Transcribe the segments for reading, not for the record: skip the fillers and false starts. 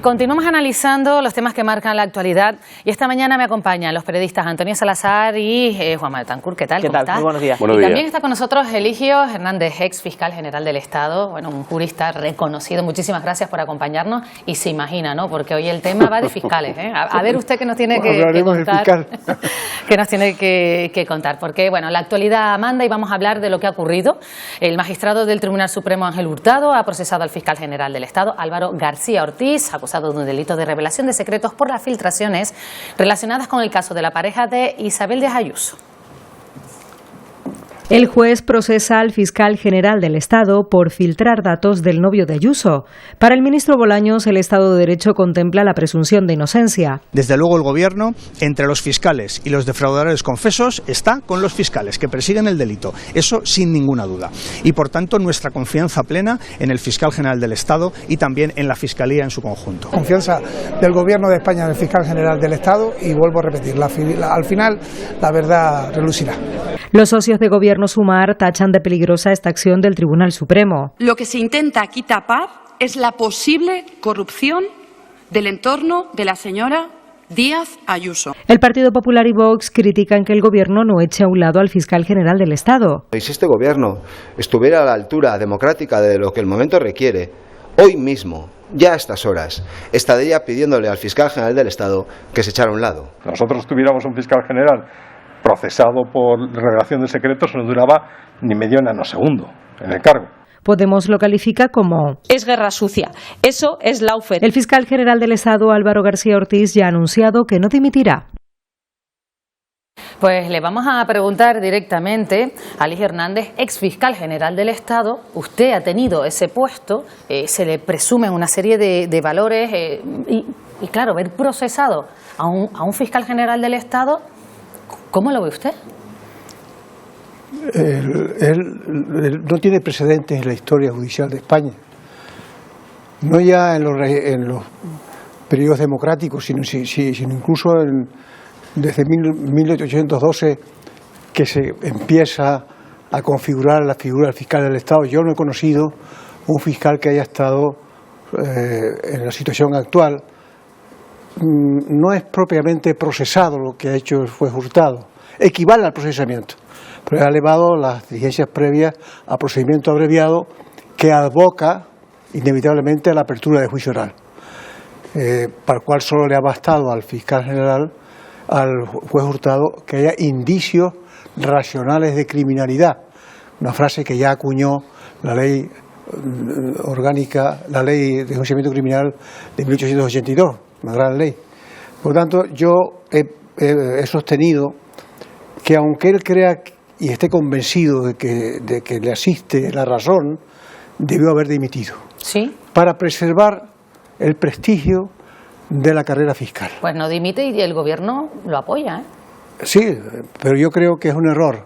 Continuamos analizando los temas que marcan la actualidad y esta mañana me acompañan los periodistas Antonio Salazar y Juan Betancourt. ¿Qué tal? ¿Qué tal? Muy buenos días. Y también está con nosotros Eligio Hernández, ex fiscal general del Estado, bueno, un jurista reconocido. Muchísimas gracias por acompañarnos y se imagina, ¿no? Porque hoy el tema va de fiscales, ¿eh? A ver usted qué nos tiene que contar. ¿Qué nos tiene que contar? Porque, bueno, la actualidad manda y vamos a hablar de lo que ha ocurrido. El magistrado del Tribunal Supremo Ángel Hurtado ha procesado al fiscal general del Estado, Álvaro García Ortiz, acusado de un delito de revelación de secretos por las filtraciones relacionadas con el caso de la pareja de Isabel Díaz Ayuso. El juez procesa al fiscal general del Estado por filtrar datos del novio de Ayuso. Para el ministro Bolaños, el Estado de Derecho contempla la presunción de inocencia. Desde luego el Gobierno, entre los fiscales y los defraudadores confesos, está con los fiscales que persiguen el delito. Eso sin ninguna duda. Y por tanto nuestra confianza plena en el fiscal general del Estado y también en la Fiscalía en su conjunto. Confianza del Gobierno de España en el fiscal general del Estado y vuelvo a repetir, al final la verdad relucirá. Los socios de Gobierno Sumar tachan de peligrosa esta acción del Tribunal Supremo. Lo que se intenta aquí tapar es la posible corrupción del entorno de la señora Díaz Ayuso. El Partido Popular y Vox critican que el Gobierno no eche a un lado al fiscal general del Estado. Si este Gobierno estuviera a la altura democrática de lo que el momento requiere, hoy mismo, ya a estas horas, estaría pidiéndole al fiscal general del Estado que se echara a un lado. Si nosotros tuviéramos un fiscal general procesado por revelación de secretos, no duraba ni medio nanosegundo en el cargo. Podemos lo califica como es guerra sucia. Eso es Lawfare. El fiscal general del Estado, Álvaro García Ortiz, ya ha anunciado que no dimitirá. Pues le vamos a preguntar directamente a Eligio Hernández, ex fiscal general del Estado. Usted ha tenido ese puesto, se le presumen una serie de valores y claro, ver procesado a un fiscal general del Estado, ¿cómo lo ve usted? Él no tiene precedentes en la historia judicial de España. No ya en los periodos democráticos, sino incluso desde 1812 que se empieza a configurar la figura del fiscal del Estado. Yo no he conocido un fiscal que haya estado en la situación actual. No es propiamente procesado lo que ha hecho el juez Hurtado, equivale al procesamiento, pero ha elevado las diligencias previas a procedimiento abreviado que aboca inevitablemente a la apertura de juicio oral, para el cual solo le ha bastado al fiscal general, al juez Hurtado, que haya indicios racionales de criminalidad, una frase que ya acuñó la ley orgánica, la ley de enjuiciamiento criminal de 1882, una gran ley. Por lo tanto, yo he sostenido que aunque él crea y esté convencido de que le asiste la razón, debió haber dimitido. ¿Sí? Para preservar el prestigio de la carrera fiscal. Pues no dimite y el Gobierno lo apoya, ¿eh? Sí, pero yo creo que es un error,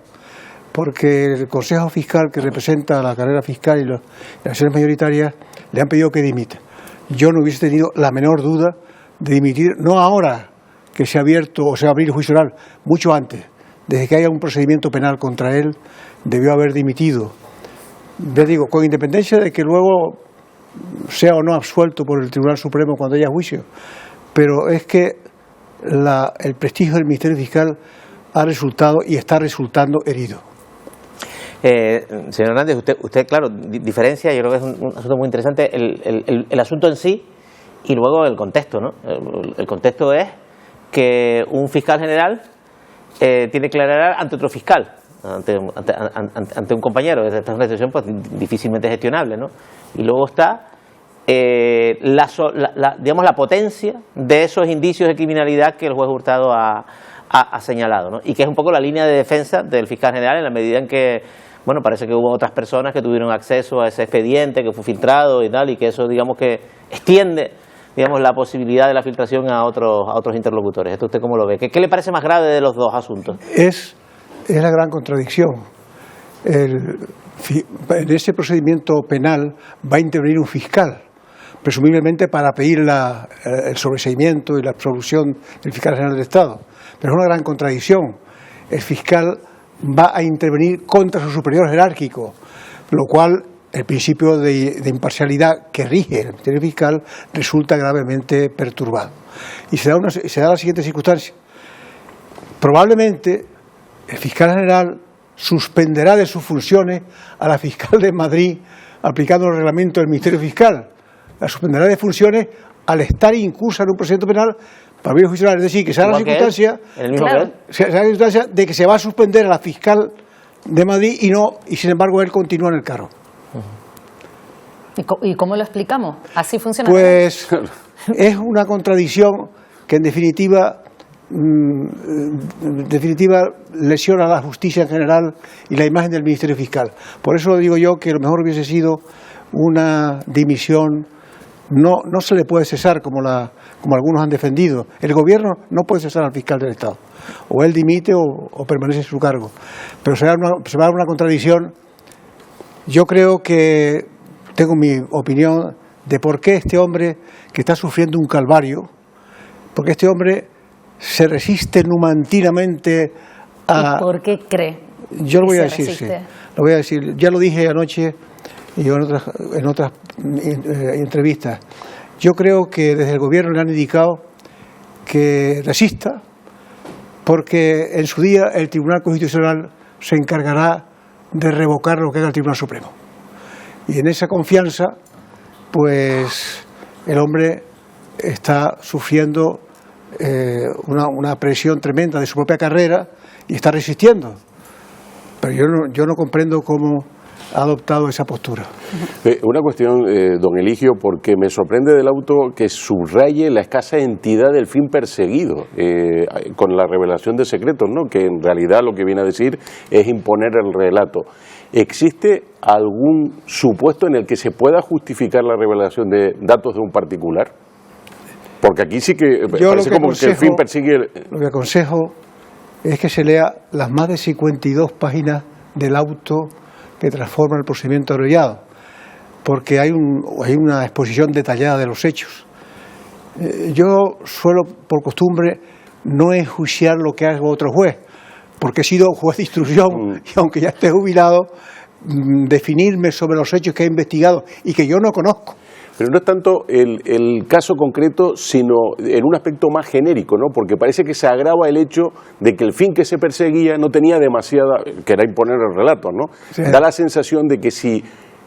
porque el Consejo Fiscal que representa la carrera fiscal y las acciones mayoritarias le han pedido que dimita. Yo no hubiese tenido la menor duda de dimitir, no ahora que se ha abierto o se va a abrir el juicio oral, mucho antes, desde que haya un procedimiento penal contra él, debió haber dimitido. Ya digo, con independencia de que luego sea o no absuelto por el Tribunal Supremo cuando haya juicio, pero es que el prestigio del Ministerio Fiscal ha resultado y está resultando herido. Señor Hernández, usted claro, diferencia, yo creo que es un asunto muy interesante, el asunto en sí y luego el contexto, ¿no? El contexto es que un fiscal general tiene que declarar ante otro fiscal, ante un compañero. Esta es una situación pues, difícilmente gestionable, ¿no? Y luego está digamos, la potencia de esos indicios de criminalidad que el juez Hurtado ha señalado, ¿no? Y que es un poco la línea de defensa del fiscal general en la medida en que, bueno, parece que hubo otras personas que tuvieron acceso a ese expediente que fue filtrado y tal, y que eso, digamos, que extiende, digamos, la posibilidad de la filtración a otros interlocutores. ¿Esto usted cómo lo ve? ¿Qué le parece más grave de los dos asuntos? Es la gran contradicción. En ese procedimiento penal va a intervenir un fiscal, presumiblemente para pedir el sobreseimiento y la absolución del fiscal general del Estado. Pero es una gran contradicción. El fiscal va a intervenir contra su superior jerárquico, lo cual el principio de imparcialidad que rige el Ministerio Fiscal resulta gravemente perturbado. Y se da la siguiente circunstancia. Probablemente el fiscal general suspenderá de sus funciones a la fiscal de Madrid aplicando el reglamento del Ministerio Fiscal. La suspenderá de funciones al estar incursa en un procedimiento penal para vía judicial. Es decir, que se da la circunstancia, de que se va a suspender a la fiscal de Madrid y sin embargo él continúa en el cargo. ¿Y cómo lo explicamos? ¿Así funciona? Pues es una contradicción que en definitiva lesiona la justicia en general y la imagen del Ministerio Fiscal. Por eso digo yo que lo mejor hubiese sido una dimisión. No se le puede cesar como algunos han defendido. El gobierno no puede cesar al fiscal del Estado. O él dimite o permanece en su cargo. Pero se va a dar una contradicción. Yo creo que tengo mi opinión de por qué este hombre que está sufriendo un calvario, porque este hombre se resiste numantinamente a... ¿Y por qué cree? Yo lo voy a decir, sí. Lo voy a decir. Ya lo dije anoche y en otras entrevistas. Yo creo que desde el gobierno le han indicado que resista, porque en su día el Tribunal Constitucional se encargará de revocar lo que haga el Tribunal Supremo. Y en esa confianza, pues el hombre está sufriendo una presión tremenda de su propia carrera y está resistiendo. Pero yo no comprendo cómo ha adoptado esa postura. Una cuestión, don Eligio, porque me sorprende del auto que subraye la escasa entidad del fin perseguido con la revelación de secretos, ¿no? Que en realidad lo que viene a decir es imponer el relato. ¿Existe algún supuesto en el que se pueda justificar la revelación de datos de un particular? Porque aquí sí que parece como que el fin persigue... Lo que aconsejo es que se lea las más de 52 páginas del auto que transforma el procedimiento abreviado, porque hay una exposición detallada de los hechos. Yo suelo, por costumbre, no enjuiciar lo que haga otro juez, porque he sido juez de instrucción y aunque ya esté jubilado, definirme sobre los hechos que he investigado y que yo no conozco. Pero no es tanto el caso concreto, sino en un aspecto más genérico, ¿no? Porque parece que se agrava el hecho de que el fin que se perseguía no tenía demasiada, que era imponer el relato, ¿no? Sí. Da la sensación de que si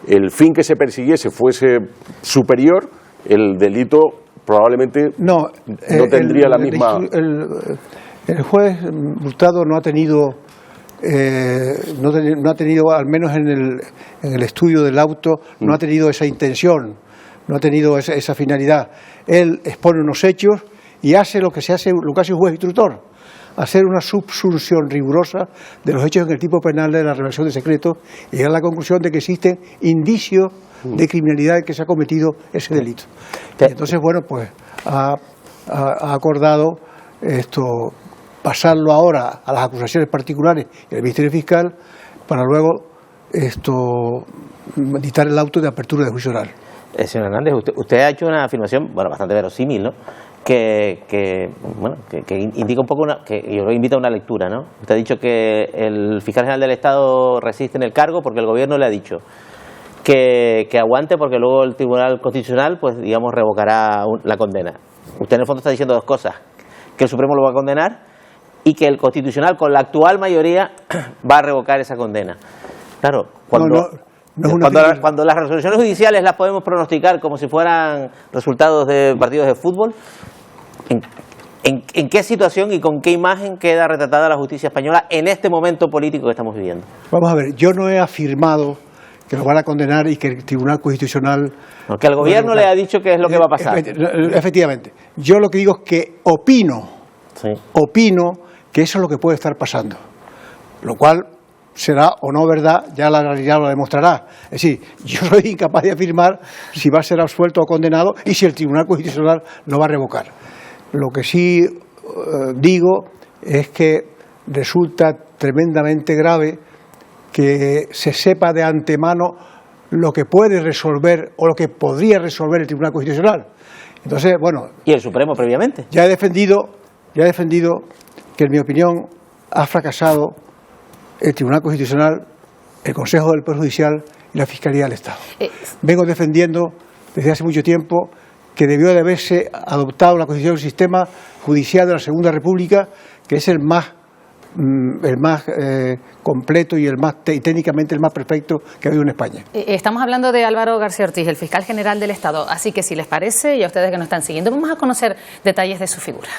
el fin que se persiguiese fuese superior, el delito probablemente no tendría la misma... El juez Hurtado no ha tenido, al menos en el estudio del auto, no ha tenido esa intención. No ha tenido esa finalidad. Él expone unos hechos y hace lo que hace un juez instructor, hacer una subsunción rigurosa de los hechos en el tipo penal de la revelación de secretos y llegar a la conclusión de que existen indicios de criminalidad en que se ha cometido ese delito. Y entonces, bueno, pues ha acordado pasarlo ahora a las acusaciones particulares y al Ministerio Fiscal para luego dictar el auto de apertura de juicio oral. Señor Hernández, usted ha hecho una afirmación, bastante verosímil, ¿no? Que indica un poco que yo lo invito a una lectura, ¿no? Usted ha dicho que el fiscal general del Estado resiste en el cargo porque el gobierno le ha dicho que aguante porque luego el Tribunal Constitucional, pues digamos, revocará la condena. Usted en el fondo está diciendo dos cosas: que el Supremo lo va a condenar y que el Constitucional, con la actual mayoría, va a revocar esa condena. Claro, cuando las resoluciones judiciales las podemos pronosticar como si fueran resultados de partidos de fútbol, ¿en qué situación y con qué imagen queda retratada la justicia española en este momento político que estamos viviendo? Vamos a ver, yo no he afirmado que lo van a condenar y que el Tribunal Constitucional... Que el gobierno le ha dicho que es lo que va a pasar. Efectivamente. Yo lo que digo es que opino que eso es lo que puede estar pasando, lo cual... será o no verdad, ya la realidad lo demostrará. Es decir, yo soy incapaz de afirmar si va a ser absuelto o condenado y si el Tribunal Constitucional lo va a revocar. Lo que sí digo es que resulta tremendamente grave que se sepa de antemano lo que puede resolver o lo que podría resolver el Tribunal Constitucional. Entonces, bueno... ¿Y el Supremo previamente? Ya he defendido que, en mi opinión, ha fracasado el Tribunal Constitucional, el Consejo del Poder Judicial y la Fiscalía del Estado. Vengo defendiendo desde hace mucho tiempo que debió de haberse adoptado la Constitución del sistema judicial de la Segunda República, que es el más completo y técnicamente el más perfecto que ha habido en España. Estamos hablando de Álvaro García Ortiz, el fiscal general del Estado, así que si les parece, y a ustedes que nos están siguiendo, vamos a conocer detalles de su figura.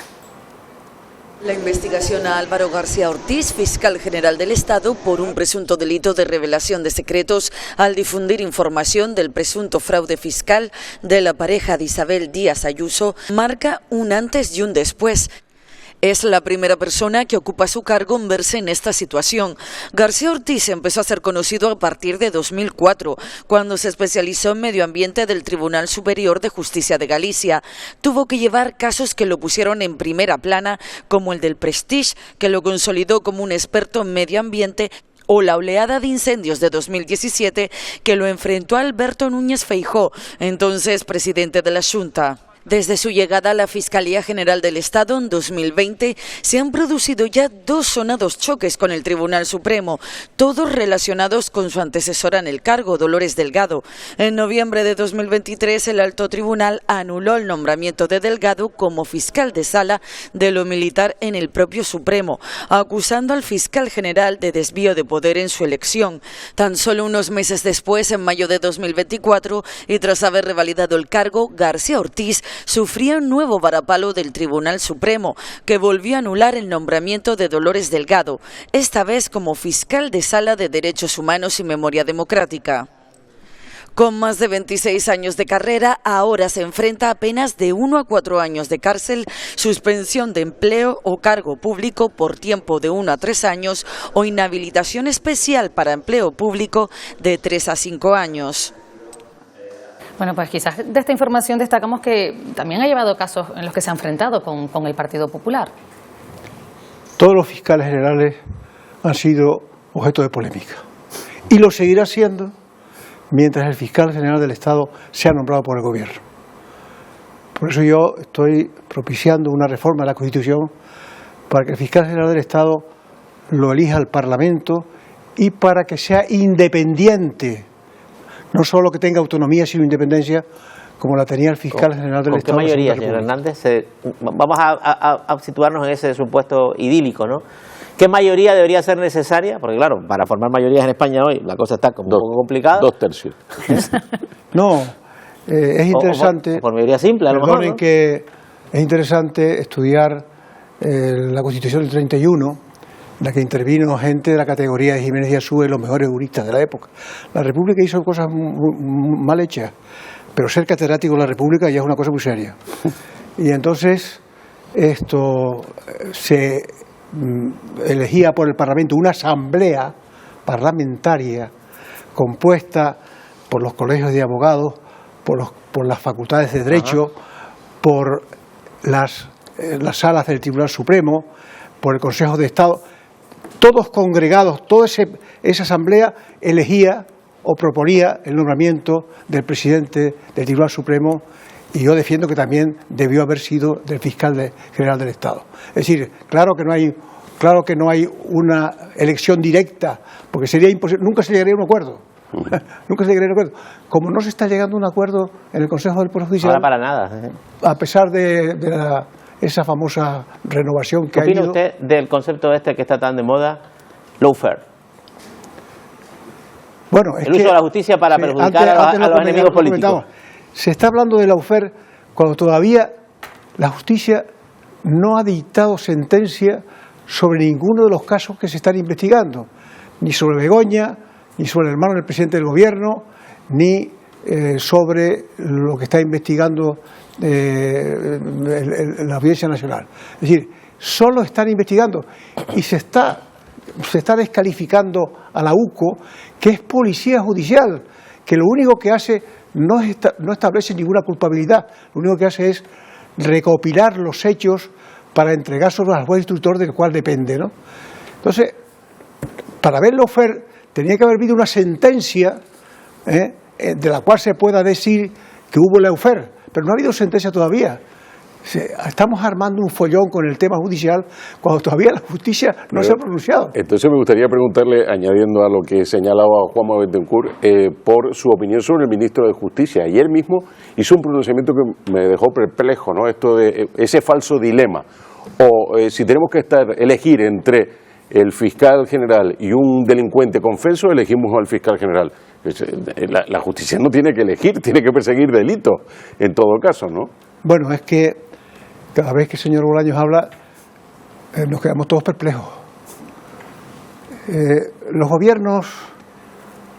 La investigación a Álvaro García Ortiz, fiscal general del Estado, por un presunto delito de revelación de secretos al difundir información del presunto fraude fiscal de la pareja de Isabel Díaz Ayuso, marca un antes y un después. Es la primera persona que ocupa su cargo en verse en esta situación. García Ortiz empezó a ser conocido a partir de 2004, cuando se especializó en medio ambiente del Tribunal Superior de Justicia de Galicia. Tuvo que llevar casos que lo pusieron en primera plana, como el del Prestige, que lo consolidó como un experto en medio ambiente, o la oleada de incendios de 2017, que lo enfrentó a Alberto Núñez Feijóo, entonces presidente de la Xunta. Desde su llegada a la Fiscalía General del Estado en 2020 se han producido ya 2 sonados choques con el Tribunal Supremo, todos relacionados con su antecesora en el cargo, Dolores Delgado. En noviembre de 2023 el Alto Tribunal anuló el nombramiento de Delgado como fiscal de sala de lo militar en el propio Supremo, acusando al fiscal general de desvío de poder en su elección. Tan solo unos meses después, en mayo de 2024, y tras haber revalidado el cargo, García Ortiz sufría un nuevo varapalo del Tribunal Supremo, que volvió a anular el nombramiento de Dolores Delgado, esta vez como fiscal de Sala de Derechos Humanos y Memoria Democrática. Con más de 26 años de carrera, ahora se enfrenta a penas de 1 a 4 años de cárcel, suspensión de empleo o cargo público por tiempo de 1 a 3 años o inhabilitación especial para empleo público de 3 a 5 años. Bueno, pues quizás de esta información destacamos que también ha llevado casos en los que se ha enfrentado con el Partido Popular. Todos los fiscales generales han sido objeto de polémica y lo seguirá siendo mientras el fiscal general del Estado sea nombrado por el Gobierno. Por eso yo estoy propiciando una reforma de la Constitución para que el fiscal general del Estado lo elija el Parlamento y para que sea independiente. No solo que tenga autonomía, sino independencia, como la tenía el fiscal general del Estado. ¿Con qué mayoría, señor Hernández? Vamos a situarnos en ese supuesto idílico, ¿no? ¿Qué mayoría debería ser necesaria? Porque claro, para formar mayorías en España hoy la cosa está como un poco complicada. 2 tercios. No, es interesante. O por mayoría simple, a lo mejor, ¿no? Que es interesante estudiar la Constitución del 31, en la que intervino gente de la categoría de Jiménez y Azúa, los mejores juristas de la época. La República hizo cosas mal hechas, pero ser catedrático de la República ya es una cosa muy seria. Y entonces esto se elegía por el Parlamento una asamblea parlamentaria compuesta por los colegios de abogados, por las facultades de Derecho, por las salas del Tribunal Supremo, por el Consejo de Estado. Todos congregados, toda esa asamblea elegía o proponía el nombramiento del presidente del Tribunal Supremo, y yo defiendo que también debió haber sido del fiscal general del Estado. Es decir, claro que no hay una elección directa, porque sería imposible, nunca se llegaría a un acuerdo. Nunca se llegaría a un acuerdo. Como no se está llegando a un acuerdo en el Consejo del Poder Judicial, ahora para nada. A pesar de esa famosa renovación que ha habido. ¿Qué opina usted del concepto este que está tan de moda, lawfare? Bueno, el uso de la justicia para perjudicar a los enemigos políticos. Se está hablando de lawfare cuando todavía la justicia no ha dictado sentencia sobre ninguno de los casos que se están investigando, ni sobre Begoña, ni sobre el hermano del presidente del Gobierno, ni sobre lo que está investigando la Audiencia Nacional. Es decir, solo están investigando y se está descalificando a la UCO, que es policía judicial, que lo único que hace no establece ninguna culpabilidad, lo único que hace es recopilar los hechos para entregárselos al juez instructor, del cual depende, ¿no? Entonces, para ver lawfare tenía que haber habido una sentencia de la cual se pueda decir que hubo lawfare, pero no ha habido sentencia todavía. Estamos armando un follón con el tema judicial cuando todavía la justicia no se ha pronunciado. Entonces me gustaría preguntarle, añadiendo a lo que señalaba Juanma Bentancur, por su opinión sobre el ministro de Justicia. Ayer mismo hizo un pronunciamiento que me dejó perplejo, ¿no? Esto de ese falso dilema. O si tenemos que elegir entre el fiscal general y un delincuente confeso, elegimos al fiscal general. La justicia no tiene que elegir, tiene que perseguir delitos, en todo caso, ¿no? Bueno, es que cada vez que el señor Bolaños habla, nos quedamos todos perplejos. Los gobiernos,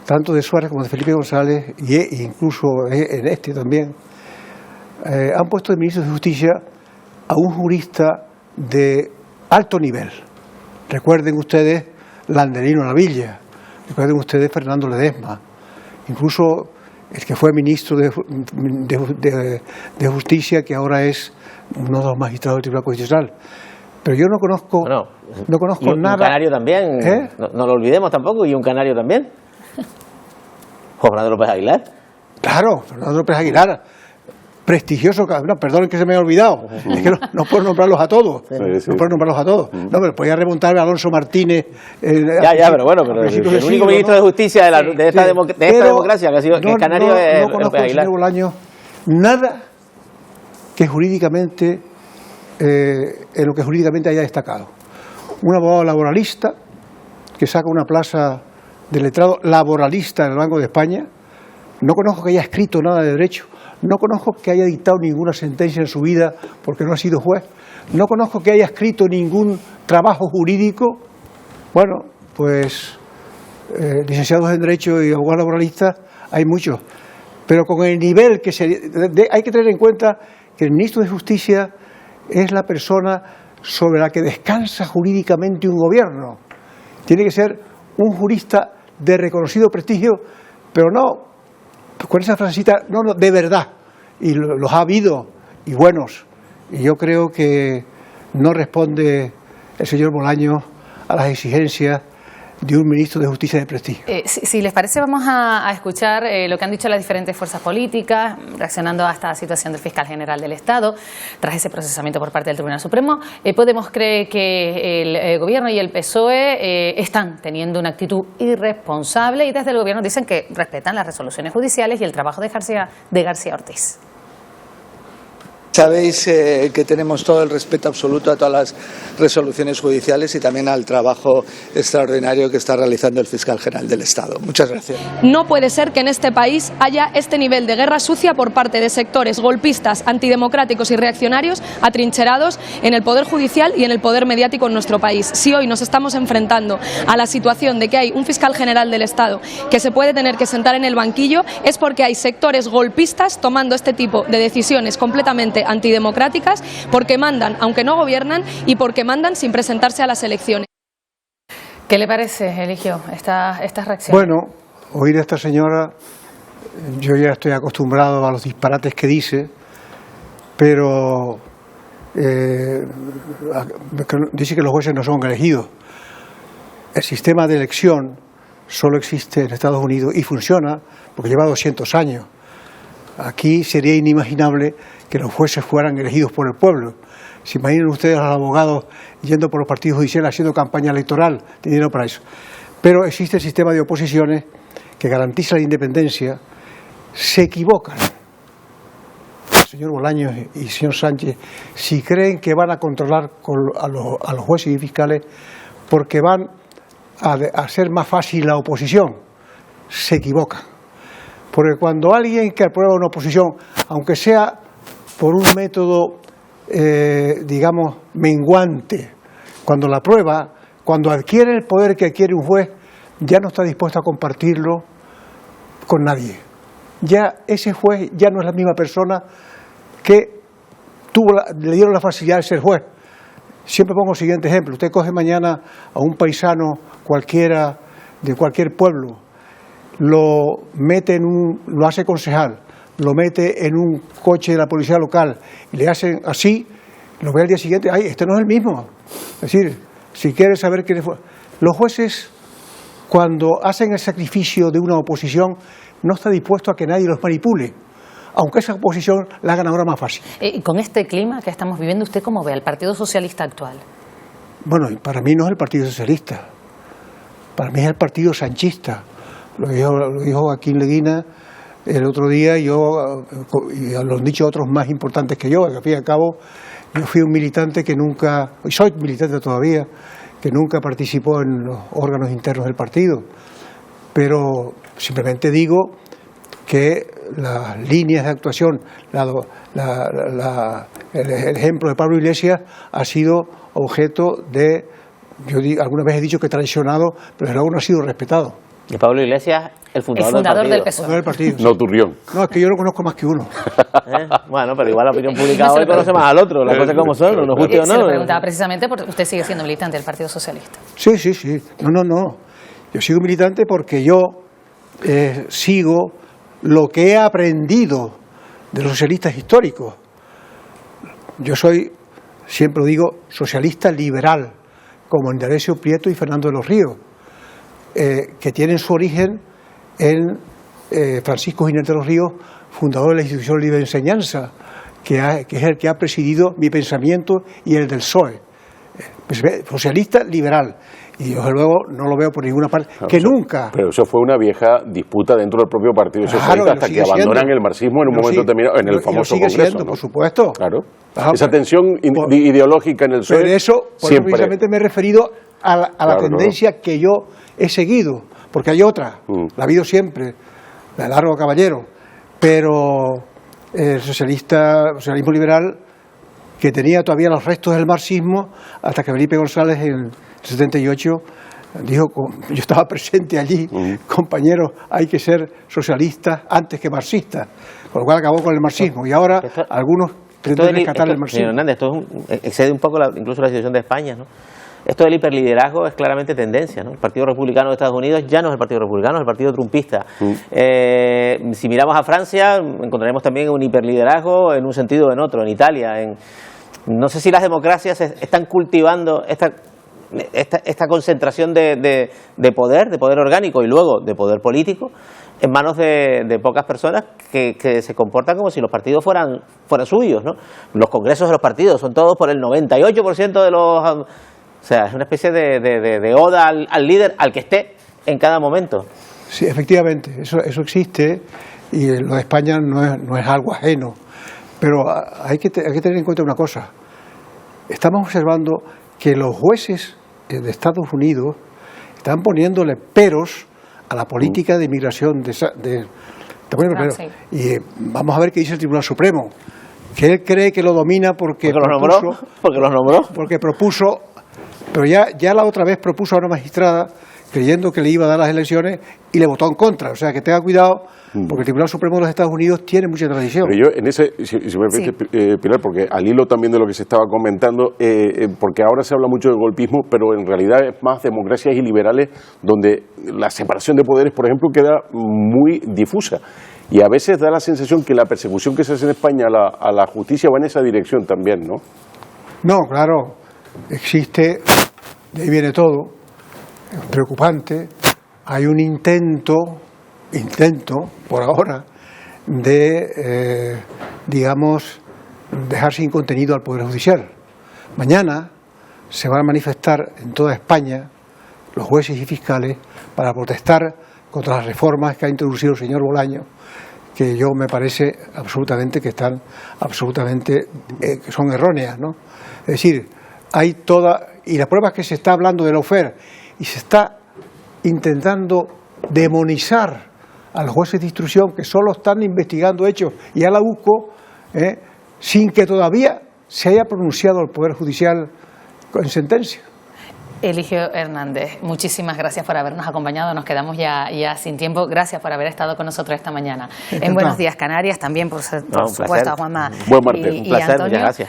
tanto de Suárez como de Felipe González, e incluso en este también, han puesto de ministro de Justicia a un jurista de alto nivel. Recuerden ustedes Landelino Lavilla, recuerden ustedes Fernando Ledesma, incluso el que fue ministro de Justicia, que ahora es uno de los magistrados del Tribunal Constitucional. Pero yo no conozco nada. Un canario también, no lo olvidemos tampoco, y un canario también. Fernando López Aguilar. Claro, Fernando López Aguilar. Prestigioso, perdonen que se me haya olvidado, es que no puedo nombrarlos a todos, no puedo nombrarlos a todos. No, pero podía remontarme a Alonso Martínez. Pero bueno, pero el único ministro de Justicia de esta democracia que ha sido que es canario es López Aguilar. No conozco nada que jurídicamente, en lo que jurídicamente haya destacado. Un abogado laboralista que saca una plaza de letrado laboralista en el Banco de España. No conozco que haya escrito nada de derecho. No conozco que haya dictado ninguna sentencia en su vida porque no ha sido juez. No conozco que haya escrito ningún trabajo jurídico. Bueno, pues licenciados en Derecho y abogados laboralistas hay muchos. Pero con el nivel que hay que tener en cuenta que el ministro de Justicia es la persona sobre la que descansa jurídicamente un gobierno. Tiene que ser un jurista de reconocido prestigio, pero no con esa frasecita, no, de verdad, y los ha habido, y buenos, y yo creo que no responde el señor Bolaños a las exigencias de un ministro de Justicia de prestigio. Si les parece, vamos a escuchar lo que han dicho las diferentes fuerzas políticas, reaccionando a esta situación del fiscal general del Estado, tras ese procesamiento por parte del Tribunal Supremo. Podemos creer que el Gobierno y el PSOE están teniendo una actitud irresponsable, y desde el Gobierno dicen que respetan las resoluciones judiciales y el trabajo de García Ortiz. Sabéis que tenemos todo el respeto absoluto a todas las resoluciones judiciales y también al trabajo extraordinario que está realizando el fiscal general del Estado. Muchas gracias. No puede ser que en este país haya este nivel de guerra sucia por parte de sectores golpistas, antidemocráticos y reaccionarios atrincherados en el poder judicial y en el poder mediático en nuestro país. Si hoy nos estamos enfrentando a la situación de que hay un fiscal general del Estado que se puede tener que sentar en el banquillo, es porque hay sectores golpistas tomando este tipo de decisiones completamente antidemocráticas, porque mandan aunque no gobiernan y porque mandan sin presentarse a las elecciones. ¿Qué le parece, Eligio, esta reacción? Bueno, oír a esta señora, yo ya estoy acostumbrado a los disparates que dice, pero dice que los jueces no son elegidos. El sistema de elección solo existe en Estados Unidos y funciona porque lleva 200 años. Aquí sería inimaginable que los jueces fueran elegidos por el pueblo. ¿Se imaginan ustedes a los abogados yendo por los partidos judiciales haciendo campaña electoral? Tienen dinero para eso. Pero existe el sistema de oposiciones que garantiza la independencia. Se equivocan. El señor Bolaños y el señor Sánchez, si creen que van a controlar a los jueces y fiscales porque van a hacer más fácil la oposición, se equivocan. Porque cuando alguien que aprueba una oposición, aunque sea por un método, digamos, menguante, cuando la aprueba, cuando adquiere el poder que adquiere un juez, ya no está dispuesto a compartirlo con nadie. Ya ese juez ya no es la misma persona que le dieron la facilidad de ser juez. Siempre pongo el siguiente ejemplo. Usted coge mañana a un paisano cualquiera de cualquier pueblo, lo hace concejal, lo mete en un coche de la policía local y le hacen así, lo ve al día siguiente, ¡ay, este no es el mismo! Es decir, si quiere saber quién fue. Los jueces, cuando hacen el sacrificio de una oposición, no está dispuesto a que nadie los manipule, aunque esa oposición la hagan ahora más fácil. Y con este clima que estamos viviendo, ¿usted cómo ve al Partido Socialista actual? Bueno, para mí no es el Partido Socialista, para mí es el Partido Sanchista. Lo dijo Joaquín Leguina el otro día, y lo han dicho otros más importantes que yo, que al fin y al cabo yo fui un militante que nunca, y soy militante todavía, que nunca participó en los órganos internos del partido, pero simplemente digo que las líneas de actuación, el ejemplo de Pablo Iglesias ha sido objeto de, alguna vez he dicho que traicionado, pero luego no ha sido respetado. Y Pablo Iglesias, el fundador del PSOE. No Turrión. No, es que yo no conozco más que uno. Bueno, pero igual la opinión pública hoy conoce más al otro, las cosas como son, no justo o no. Se lo preguntaba precisamente porque usted sigue siendo militante del Partido Socialista. Sí. No. Yo sigo militante porque yo sigo lo que he aprendido de los socialistas históricos. Yo soy, siempre digo, socialista liberal, como Indalecio Prieto y Fernando de los Ríos, que tienen su origen en Francisco Giner de los Ríos, fundador de la Institución Libre de Enseñanza, que es el que ha presidido mi pensamiento y el del PSOE. Socialista liberal. Y yo luego no lo veo por ninguna parte, nunca. Pero eso fue una vieja disputa dentro del propio Partido Socialista hasta que abandonan el marxismo en un momento determinado, en el famoso Congreso. Siendo, por supuesto. Claro. Esa tensión ideológica en el PSOE. Por eso precisamente me he referido a la tendencia que yo he seguido, porque hay otra, la ha habido siempre, la de Largo Caballero, pero el socialismo liberal, que tenía todavía los restos del marxismo, hasta que Felipe González en el 78 dijo, yo estaba presente allí, compañeros, hay que ser socialistas antes que marxistas, con lo cual acabó con el marxismo, y ahora algunos pretenden rescatar el marxismo. Señor Hernández, esto excede un poco incluso la situación de España, ¿no? Esto del hiperliderazgo es claramente tendencia, ¿no? El Partido Republicano de Estados Unidos ya no es el Partido Republicano, es el Partido Trumpista. Si miramos a Francia, encontraremos también un hiperliderazgo en un sentido o en otro, en Italia. No sé si las democracias están cultivando esta concentración de poder orgánico y luego de poder político en manos de pocas personas que se comportan como si los partidos fueran suyos, ¿no? Los congresos de los partidos son todos por el 98% de los... O sea, es una especie de oda al líder, al que esté en cada momento. Sí, efectivamente, eso existe, y lo de España no es algo ajeno. Pero hay que tener en cuenta una cosa. Estamos observando que los jueces de Estados Unidos están poniéndole peros a la política de inmigración y vamos a ver qué dice el Tribunal Supremo, que él cree que lo domina porque propuso, pero ya la otra vez propuso a una magistrada creyendo que le iba a dar las elecciones y le votó en contra. O sea, que tenga cuidado, porque el Tribunal Supremo de los Estados Unidos tiene mucha tradición. Pero yo en ese, si me permite, Pilar, porque al hilo también de lo que se estaba comentando, porque ahora se habla mucho de golpismo, pero en realidad es más democracias y liberales donde la separación de poderes, por ejemplo, queda muy difusa. Y a veces da la sensación que la persecución que se hace en España a la justicia va en esa dirección también, ¿no? No, claro, existe, de ahí viene todo, preocupante. Hay un intento por ahora de, dejar sin contenido al Poder Judicial. Mañana se van a manifestar en toda España los jueces y fiscales para protestar contra las reformas que ha introducido el señor Bolaño, que yo me parece absolutamente que están que son erróneas, ¿no? Es decir, hay y las pruebas que se está hablando de lawfare y se está intentando demonizar a los jueces de instrucción que solo están investigando hechos y a la UCO, sin que todavía se haya pronunciado el Poder Judicial en sentencia. Eligio Hernández, muchísimas gracias por habernos acompañado. Nos quedamos ya sin tiempo. Gracias por haber estado con nosotros esta mañana. En Buenos Días Canarias, también por supuesto a Juanma. Buen martes. Un placer, muchas gracias.